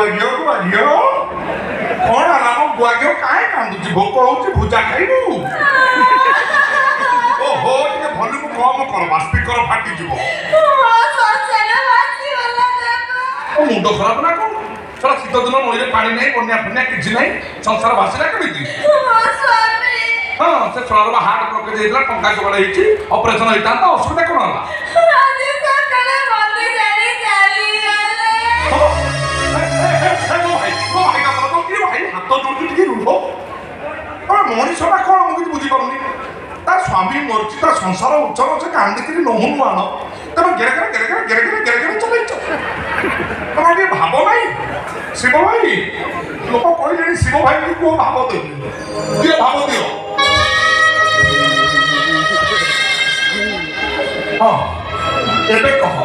ଗୁଆଘିଅ କଣ ହେଲା ମୋ ଗୁଆଘିଅ କାହିଁ କାନ୍ଦୁଛି ଭୋକ ହଉଛି ଭୁଜା ଖାଇବୁ ଓହୋ ଟିକେ ଭଲ୍ୟୁମ କମ କର ସ୍ପିକର ଫାଟିଯିବ ମୁଣ୍ଡ ଖରାପ ନା କଣ ସେଟା ଶୀତ ଦିନ ନଈରେ ପାଣି ନାହିଁ ବନ୍ୟା ଫନ୍ୟା କିଛି ନାହିଁ ସଂସାର ଭାସିଲା କେମିତି ହଁ ସେ ଛୁଆର ହାର୍ଟ ବ୍ଲକେଜ ହେଇଥିଲା ଟଙ୍କା ଯୋଗାଡ଼ ହେଇଛି ଅପରେସନ ହେଇଥାନ୍ତା ଅସୁବିଧା କଣ ହେଲା ମଣିଷଟା କଣ ମୁଁ କିଛି ବୁଝିପାରୁନି ତା ସ୍ୱାମୀ ମରିଛି ତା ସଂସାର ଉଚ୍ଚର ସେ କାନ୍ଦିକିରି ନହୁନୁ ଆଣ ତମେ ଗେରେ ଚଲେଇଛ ତମେ ଟିକେ ଭାବ ନାହିଁ ଶିବ ଭାଇ ଲୋକ କହିଲେଣି ଶିବ ଭାଇ କୁହ ଭାବ ଦିଅ ଭାବ ଦିଅ ହଁ ଏବେ କହ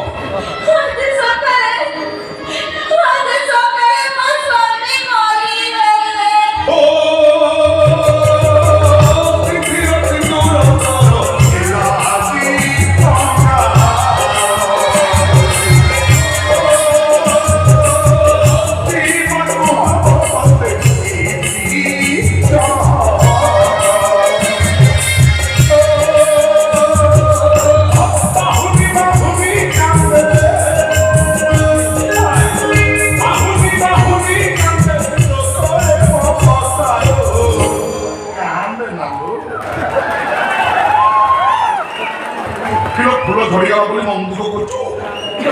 फूल झड़ीगला बोली मन दुख करछु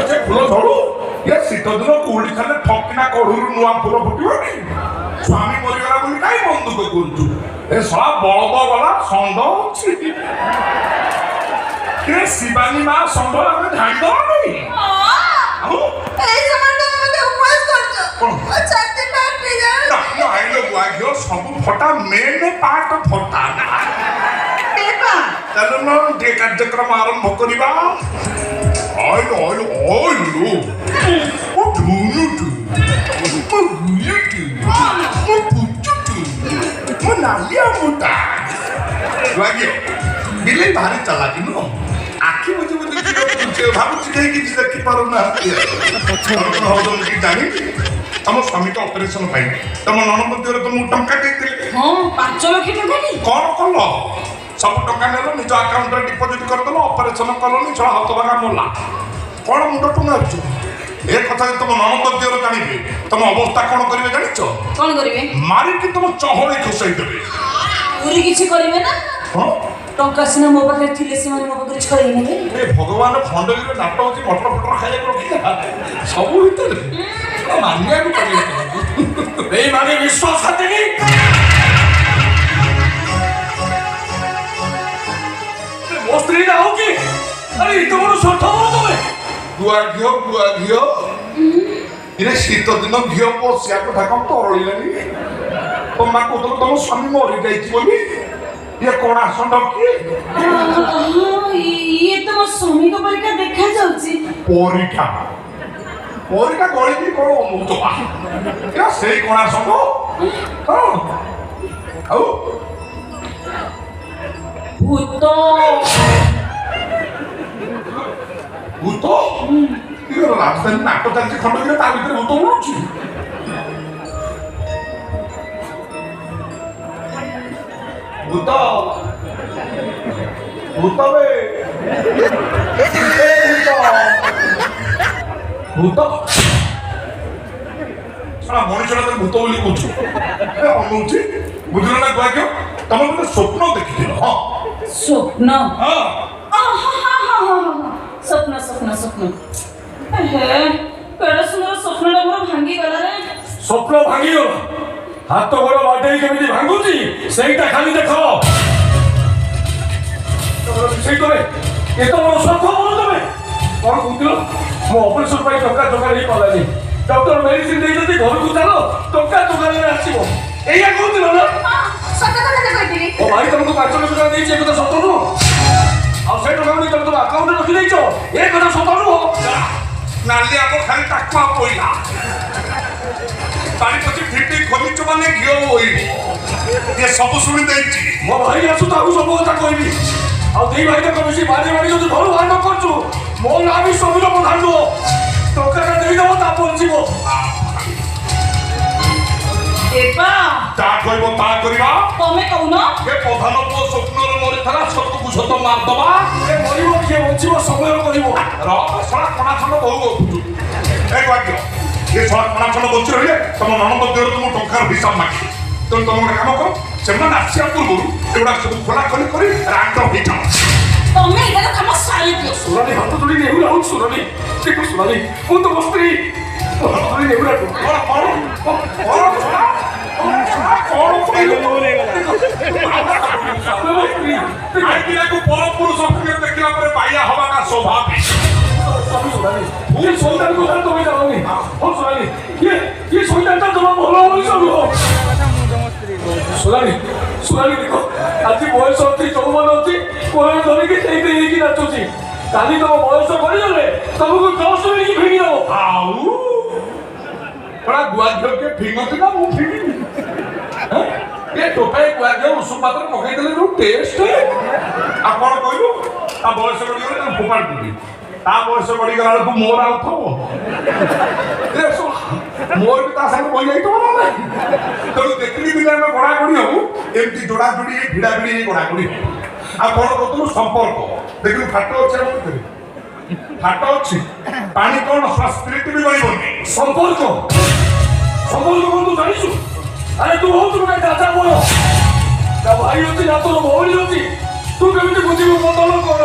से फूल झड़ू ये शीत दिन कुड़ी खाले ठकिना कड़ूर नुआ फूल फुटबनी स्वामी मरीगला बोली काई मन दुख करछु ए साला बलद गला षंड अछि के शिवानी मां षंड आमे झाड़ी दनी हां ए समान तो मते उपवास करछो ओ छाती फाटी जा ना आइलो गुआघियो सब फटा मेन पार्ट फटा ना चलो ना ये कार्यक्रम आरंभ करिबा आइलो ओ धुनुटु ओ गुयुटु ओ पुचुटु ओ नालिया मुटा लागे बिले भारी चला दिनो आखि मुझे तुझे भाबुची के किछ देखि पारो ना हम की जानी तम स्वामी का ऑपरेशन पाई तम ननपतिरे तुम टंका देतिले हां 5 लाख टंका नी कोन कलो सब टंका नेलो निज अकाउंट रे डिपॉजिट कर दलो ऑपरेशन करलोनी छा हाथ बागा मोला कोन मुंड टंगा छु ए कथा तुम ननपतिरे जानिबे तुम अवस्था कोन करिवे जानिछो कोन करिवे मारी कि तुम चहड़ी खसई देबे पूरी किछि करिवे ना हां टंका सिना मो पाखे थिले से माने मो पाखे छई नेबे ए भगवान खंडगिरी नाटक होची मटर फटर खाइले रखि सब भीतर मानिया को पड़े ए माने विश्वास हटेगी स्त्री ना होगी अरे इतो बड़ सठ बोल तमे गुआघियो इने शीत दिन घियो पोसिया को ढाकम तोरलिलानी तो मा को तो तुम स्वामी मरि जाईची बोली ये कोन आसन की ये तो मो स्वामी को परीक्षा देखा जाउची परीक्षा गली की कोन मुतवा या सेई कोन आसन हां आउ भूत कि राजधानी नाटक चलती खंडगिरी ता भीतर भूत बोलुची भूत बे भूत सारा मनुष्य तो भूत बोली कहछु ए अनुची बुझलो ना गुआघियो तमे मते स्वप्न देखिथिलो हां स्वप्न हां स्वप्न हे केड़ा सुंदर स्वप्नटा मोर भांगी गला रे स्वप्न भांगी गला हाथ गोड़ बाटे केमिति भांगुची सेइटा खाली देखो सेइ तमे ए तो मोर स्वप्न बोल तमे कोन बुझलो मो ऑपरेशन पाई टका नहीं पलानी डॉक्टर मेडिसिन दे जति घर को चलो टका रे आसीबो एया कहउतिलो ना सत्य कथा कहतिली ओ भाई तुमको 5 लाख टका देइछे कथा सत्य नु आ से टका नहीं तुम अकाउंट रे रखि देइछो ए कथा सत्य नु नाली आको खाली टाकवा पइला तारी पछी फिटी खोलिचो माने घियो होई ये सब सुनि देइछि मो भाई आसु ताकू सब कथा कहबी आ देई भाई तो कमिसी बारी जो घर वांड करछु मो ना भी समीर प्रधान नो टका देई दबो ता पहुंचीबो দেবা যা কইব তা করিবা তুমি কৌন এ প্রধান পুଅ ସ୍ୱପ୍ନରେ ମରିଥିଲା ସତକୁ ସତ ମାରିଦବା ଏ ମରିବ କିଏ ବଞ୍ଚିବ ସମୟ କରିବ ଶଳା କଣାଖଣ୍ଡ ବହୁ ଗପୁଛୁ ଏ ବାକ୍ୟ ଏ ଶଳା କଣାଖଣ୍ଡ ବଞ୍ଚି ରହିଲେ ତମ ନଣନ୍ଦ ଦେହରୁ ମୁଁ ଟଙ୍କାର ହିସାବ ମାଗିବି ତେଣୁ ତମ ଗୋଟେ କାମ କର ସେମାନେ ଆସିବା ପୂର୍ବରୁ ଏଗୁଡ଼ା ସବୁ ଖୋଲାଖୋଲି କରି ରାଣ୍ଡ ହେଇଯାଅ তুমি এখানে কাম সারি দিও ସୁରାଲି ହାତ ଯୋଡ଼ି ନେହୁରା ହଉଛି ସୁରାଲି ଦେଖ ସୁରାଲି ମୁଁ ତ ମୋ ସ୍ତ୍ରୀ ହାତ ଯୋଡ଼ି ନେହୁରା ଆଇକିନାକୁ ପରପୁରୁଷ ଦେଖିଲା ପରେ ବାଇଆ ହବାଟା ସ୍ୱାଭାବିକ ये शैतान को तो मैं जाऊंगी ओ सुनानी ये शैतान का जमा भला होई सब सुनानी देखो आज बयस होती चौवन होती कोई धरे की तेई तेई की नाचुची काली तो बयस पड़ी गले तुमको 10 मिनट की फेंगी दो आउ बड़ा गुआझ के फिंगती ना मु फिंगी ये टोपे गुआझ उसु पात्र पकई देले जो टेस्ट आ कोन कहलु आ बयस गडी गले फोपाड़ दिबी ता बयस गडी गला को मोर आउ थबो ए सो मोर भी ता संग बई जाई तो ना तो देखली बिना में गडा गडी हो एमती जोड़ा जोड़ी भिड़ा भिड़ी गडा गडी आ कोन कतु संपर्क देखली फाटो ଅଛି ଆମ ଭିତରେ फाटो ଅଛି पानी कोन स्पिरिट भी गइबनी संपर्क कोन तू जानिसु अरे तू हो तू का दादा बोलो ना भाई होती ना तो भौणी होती तू केमिति बुझिबु बदल कर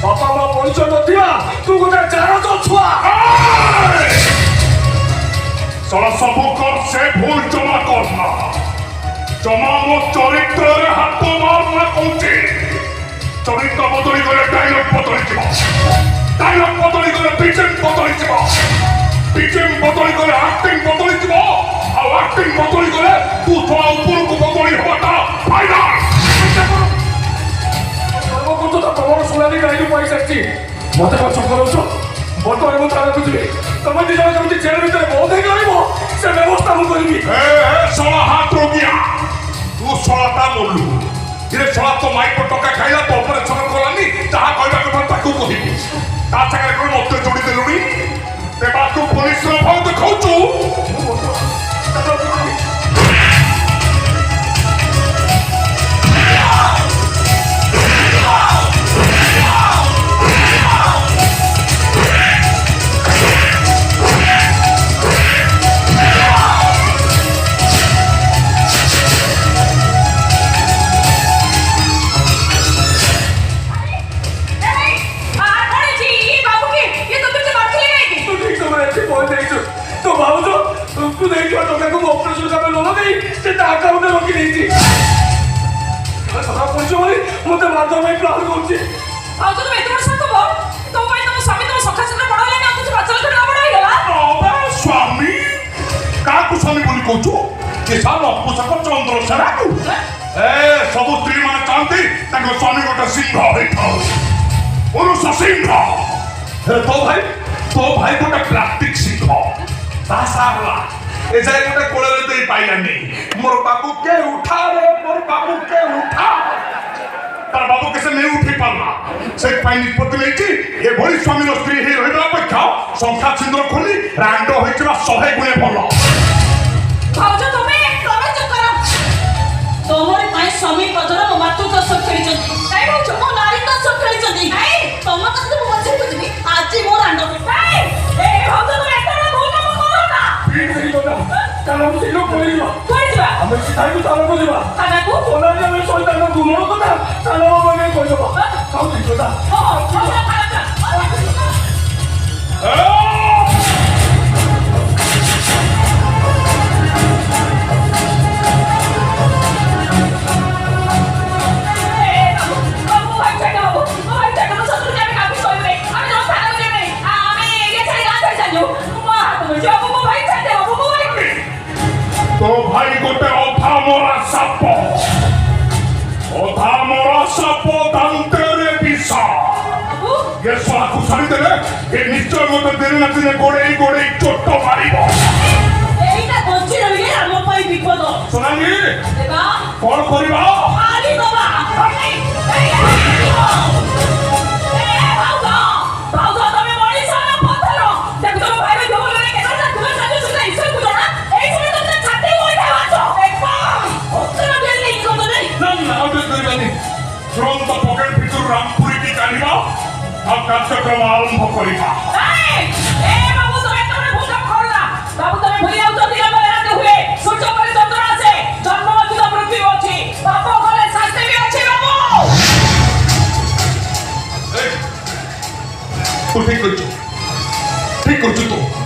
बापा मां परिचय नथिया तू गोटे चार तो छुआ सड़ा सब कर से भूल जमा करना जमा मो चरित्र रे हाथ मारना कहते चरित्र बदली गले डायलॉग बदली गले पिचेम बदली गले एक्टिंग बदली आ एक्टिंग बदली गले तू थोड़ा ऊपर को बदली होता फाइनल सर्वप्रथम तो तमर सुनानी गाई पाई सकती मते को चकरौछ बर्तमान मु थाना बुझबे तमे दी जण केमिति जेल भीतर बहुत हे गइबो से व्यवस्था मु करबी ए सला हाथ रोगिया तू सलाता बोलू इरे सला तो माइक पर टका खाइला तो ऑपरेशन कोलानी जहा कहबा के ताकू कहिबी ता सकर कोन मते जोड़ी देलुनी ते बात को पुलिस रो भाव देखौचू तो भाउजो तू देखियो टका को ऑपरेशन का लोन नहीं से अकाउंट में रखी देती सदा पुछो बोली मते मारदो में प्लान करछि ଆଉ ତୁ ଏତେ ବର୍ଷ ତ ବୋ ତୋ ପାଇଁ ତମ ସ୍ୱାମୀ ତମ ସଖା ସହିତ ବଡ଼ ହେଲାନି ଆଉ ତୁ ବାଚଲ ଛଡା ବଡ଼ ହେଇଗଲା अबे स्वामी काकू स्वामी बोली कहचू के साल अपुसक चंद्र सेना ए सब स्त्री माने चाहती ताको स्वामी गोटे सिंह हेठाउ पुरुष सिंह हे तो भाई गोटे प्लास्टिक सिंह बासारला ए जाय गोटे कोळले देई पाइला नहीं मोर बाबू के उठा रे मोर बाबू के उठा तार बाबू कैसे नहीं उठी पाला से पाई निष्पत्ति लेची ए भली स्वामी स्त्री हे रहिबा अपेक्षा संख्या छिंद्र खोली रांड होइछबा 100 गुणे भलो ଭାଉଜ ତମେ ଚୁପ କର ତମର ପାଇଁ ସ୍ୱାମୀ ପଦର ମୋ ମାତୃତ୍ୱ ସବୁ ଖେଳିଛନ୍ତି କାଇଁ ଭାଉଜ ମୋ ନାରୀତ୍ୱ ସବୁ ଖେଳିଛନ୍ତି କାଇଁ ତମ କଥା ମୁଁ ମଝିରେ ବୁଝିବି ଆଜି ମୋ ରାଣ୍ଡ କାଇଁ ଏ ଭାଉଜ ତମେ ଏତେ ଭୁଲ କାମ କର ନା ठीक है बेटा चल हम से लोग कोई କୁଆଡେ ଯିବା हमें सिखाई तो तालो को जीवा ଥାନାକୁ ओना ने में सोई तालो घुमो को ता तालो में कोई जो खाऊ ठीक बेटा तो भाई गोटे अधा मोरा साप दांते रे विषा ये सला को छाड़ी देले ये निश्चय मते दिन ना दिन गोड़े चोट मारिबो এইটা বঞ্চি রইলে আমার পাই বিপদ सुनानी দেবা कौन करिबा আলি বাবা ভাউজ তুমি মরিছ না পথর দেখো তোমার ভাই ভাই জবল করে কেন না তুমি সাজু সুন্দর ইসে কুজনা এই সময় তো ছাতে কই দাও କାର୍ଯ୍ୟକ୍ରମ ଆରମ୍ଭ କରିବା। ବାବୁ ତମେ ତମେ ଭୁଲ କର ନା ବାବୁ ତମେ ଭୁଲି ଯାଉଛନ୍ତି ଆମର ରାତି ହୁଏ ସୂର୍ଯ୍ୟ ପରେ ଚନ୍ଦ୍ର আছে ଜନ୍ମ ଅଛି ତ ମୃତ୍ୟୁ ଅଛି ପାପ କଲେ ଶାସ୍ତି ବି ଅଛି ବାବୁ ତୁ ଠିକ କରୁଛୁ ତ